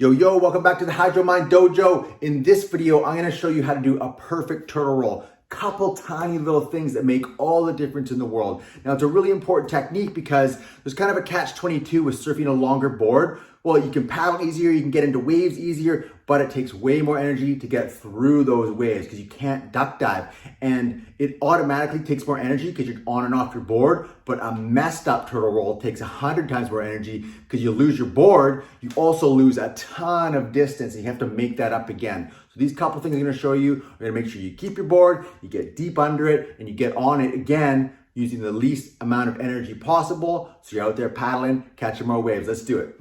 Yo, welcome back to the Hydro Mind Dojo. In this video, I'm gonna show you how to do a perfect turtle roll. Couple tiny little things that make all the difference in the world. Now, it's a really important technique because there's kind of a catch-22 with surfing a longer board. Well, you can paddle easier, you can get into waves easier, but it takes way more energy to get through those waves because you can't duck dive. And it automatically takes more energy because you're on and off your board, but a messed up turtle roll takes 100 times more energy because you lose your board, you also lose a ton of distance and you have to make that up again. So these couple things I'm gonna show you are gonna make sure you keep your board, you get deep under it, and you get on it again using the least amount of energy possible. So you're out there paddling, catching more waves. Let's do it.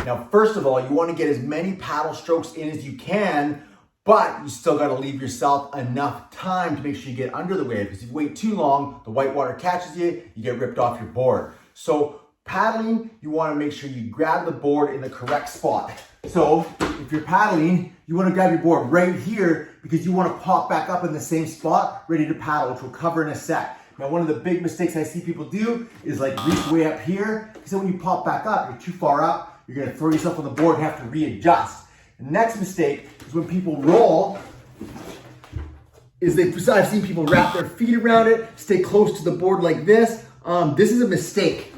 Now, first of all, you want to get as many paddle strokes in as you can, but you still got to leave yourself enough time to make sure you get under the wave, because if you wait too long, the white water catches you, you get ripped off your board. So paddling, you want to make sure you grab the board in the correct spot. So if you're paddling, you want to grab your board right here because you want to pop back up in the same spot, ready to paddle, which we'll cover in a sec. Now, one of the big mistakes I see people do is like reach way up here, because then when you pop back up, you're too far up, you're gonna throw yourself on the board and have to readjust. The next mistake is when people roll, I've seen people wrap their feet around it, stay close to the board like this. This is a mistake.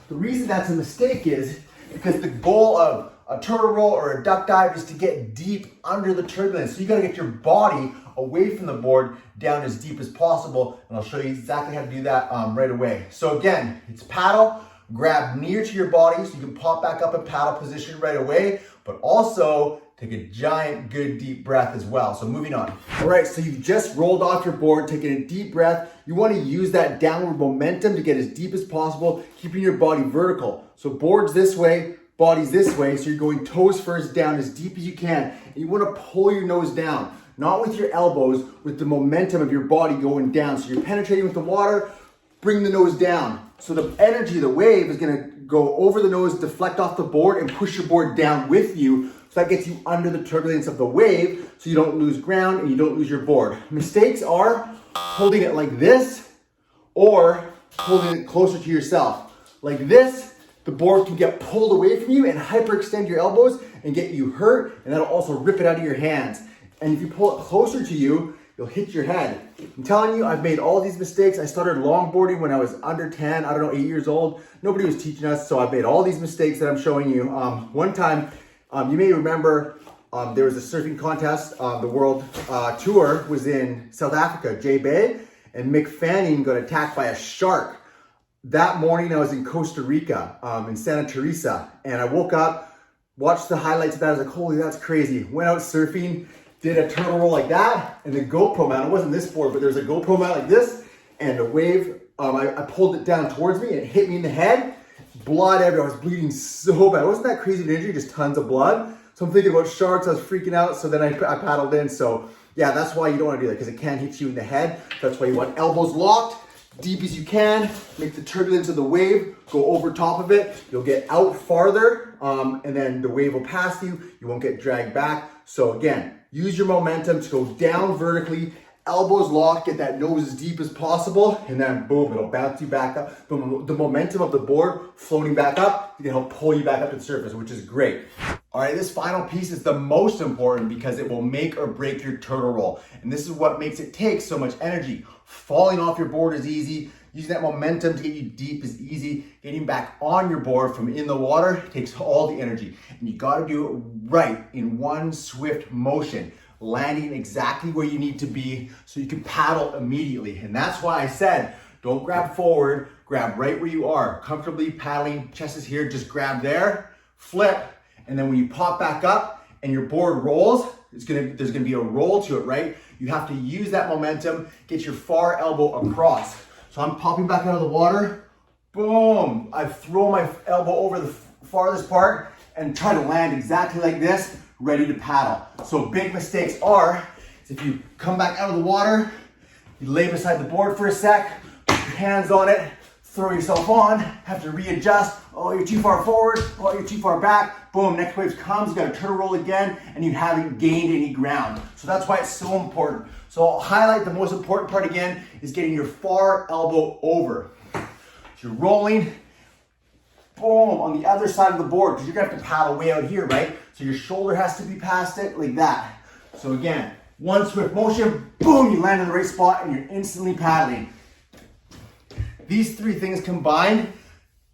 The reason that's a mistake is because the goal of a turtle roll or a duck dive is to get deep under the turbulence. So you gotta get your body away from the board down as deep as possible. And I'll show you exactly how to do that right away. So again, it's paddle, grab near to your body so you can pop back up in paddle position right away, but also take a giant, good deep breath as well. So moving on. All right, so you've just rolled off your board, taking a deep breath. You wanna use that downward momentum to get as deep as possible, keeping your body vertical. So board's this way, body's this way, so you're going toes first down as deep as you can. And you wanna pull your nose down, not with your elbows, with the momentum of your body going down. So you're penetrating with the water, bring the nose down. So the energy of the wave is gonna go over the nose, deflect off the board, and push your board down with you. So that gets you under the turbulence of the wave, so you don't lose ground and you don't lose your board. Mistakes are holding it like this, or holding it closer to yourself. Like this, the board can get pulled away from you and hyperextend your elbows and get you hurt, and that'll also rip it out of your hands. And if you pull it closer to you, you'll hit your head. I'm telling you, I've made all these mistakes. I started longboarding when I was under 10, 8 years old. Nobody was teaching us, so I've made all these mistakes that I'm showing you. One time, you may remember, there was a surfing contest. The world tour was in South Africa, J Bay, and Mick Fanning got attacked by a shark. That morning, I was in Costa Rica, in Santa Teresa, and I woke up, watched the highlights of that. I was like, holy, that's crazy. Went out surfing, did a turtle roll like that, and the GoPro mount, it wasn't this board, but there's a GoPro mount like this, and a wave, I pulled it down towards me and it hit me in the head. Blood everywhere, I was bleeding so bad. It wasn't that crazy of an injury, just tons of blood. So I'm thinking about sharks, I was freaking out, so then I paddled in. So yeah, that's why you don't wanna do that, because it can hit you in the head. That's why you want elbows locked, deep as you can, make the turbulence of the wave go over top of it. You'll get out farther, and then the wave will pass you. You won't get dragged back. So again, use your momentum to go down vertically, elbows locked, get that nose as deep as possible, and then boom, it'll bounce you back up. The momentum of the board floating back up, you can help pull you back up to the surface, which is great. All right, this final piece is the most important because it will make or break your turtle roll. And this is what makes it take so much energy. Falling off your board is easy. Using that momentum to get you deep is easy. Getting back on your board from in the water takes all the energy. And you gotta do it right in one swift motion, landing exactly where you need to be so you can paddle immediately. And that's why I said, don't grab forward, grab right where you are. Comfortably paddling, chest is here, just grab there, flip, and then when you pop back up and your board rolls, there's gonna be a roll to it, right? You have to use that momentum, get your far elbow across. So I'm popping back out of the water, boom. I throw my elbow over the farthest part and try to land exactly like this, ready to paddle. So big mistakes are, if you come back out of the water, you lay beside the board for a sec, put your hands on it, throw yourself on, have to readjust. Oh, you're too far forward. Oh, you're too far back. Boom, next wave comes, you gotta turtle roll again, and you haven't gained any ground. So that's why it's so important. So I'll highlight the most important part again, is getting your far elbow over. So you're rolling, boom, on the other side of the board, because you're gonna have to paddle way out here, right? So your shoulder has to be past it like that. So again, one swift motion, boom, you land in the right spot and you're instantly paddling. These three things combined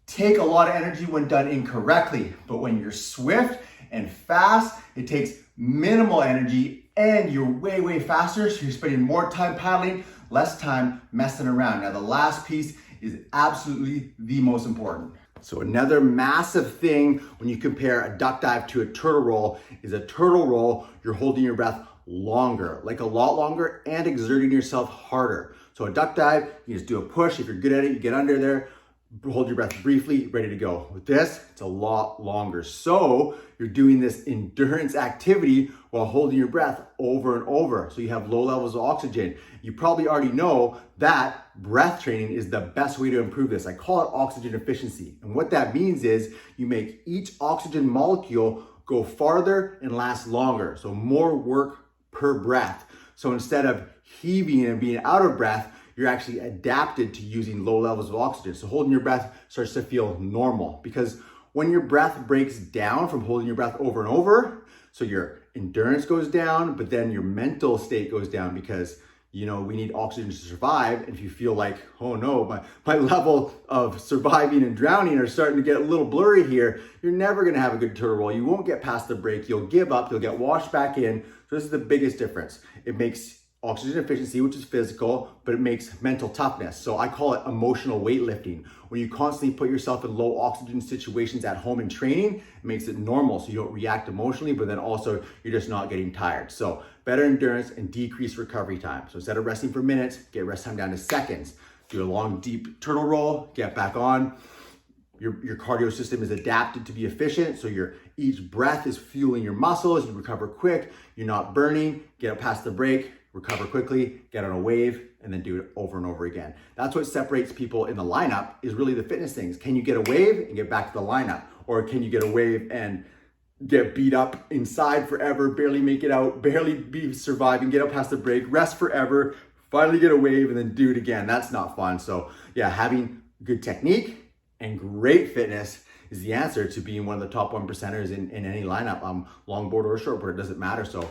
take a lot of energy when done incorrectly, but when you're swift and fast, it takes minimal energy and you're way, way faster, so you're spending more time paddling, less time messing around. Now the last piece is absolutely the most important. So another massive thing when you compare a duck dive to a turtle roll is a turtle roll, you're holding your breath longer, like a lot longer, and exerting yourself harder. So a duck dive, you just do a push. If you're good at it, you get under there, hold your breath briefly, ready to go. With this, it's a lot longer. So you're doing this endurance activity while holding your breath over and over. So you have low levels of oxygen. You probably already know that breath training is the best way to improve this. I call it oxygen efficiency. And what that means is you make each oxygen molecule go farther and last longer. So more work per breath. So instead of heaving and being out of breath, you're actually adapted to using low levels of oxygen. So holding your breath starts to feel normal, because when your breath breaks down from holding your breath over and over, so your endurance goes down, but then your mental state goes down, because we need oxygen to survive. And if you feel like, oh no, my level of surviving and drowning are starting to get a little blurry here, you're never gonna have a good turtle roll. You won't get past the break, you'll give up, you'll get washed back in. So this is the biggest difference. It makes oxygen efficiency, which is physical, but it makes mental toughness. So I call it emotional weightlifting. When you constantly put yourself in low oxygen situations at home in training, it makes it normal so you don't react emotionally, but then also you're just not getting tired. So better endurance and decreased recovery time. So instead of resting for minutes, get rest time down to seconds. Do a long, deep turtle roll, get back on. Your cardio system is adapted to be efficient, so each breath is fueling your muscles, you recover quick, you're not burning, get past the break, recover quickly, get on a wave, and then do it over and over again. That's what separates people in the lineup, is really the fitness things. Can you get a wave and get back to the lineup? Or can you get a wave and get beat up inside forever, barely make it out, barely be surviving, get up past the break, rest forever, finally get a wave, and then do it again? That's not fun. So yeah, having good technique and great fitness is the answer to being one of the top 1%ers in any lineup, longboard or shortboard, it doesn't matter. So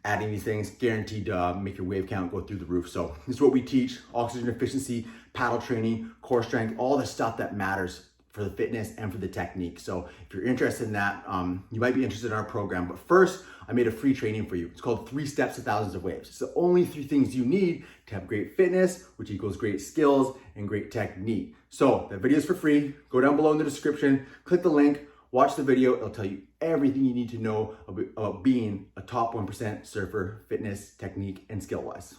adding these things guaranteed to make your wave count go through the roof. So this is what we teach: oxygen efficiency, paddle training, core strength, all the stuff that matters for the fitness and for the technique. So if you're interested in that, you might be interested in our program. But first, I made a free training for you. It's called 3 Steps to Thousands of Waves. It's the only 3 things you need to have great fitness, which equals great skills and great technique. So that video is for free. Go down below in the description, click the link, watch the video. It'll tell you everything you need to know about being a top 1% surfer, fitness, technique, and skill-wise.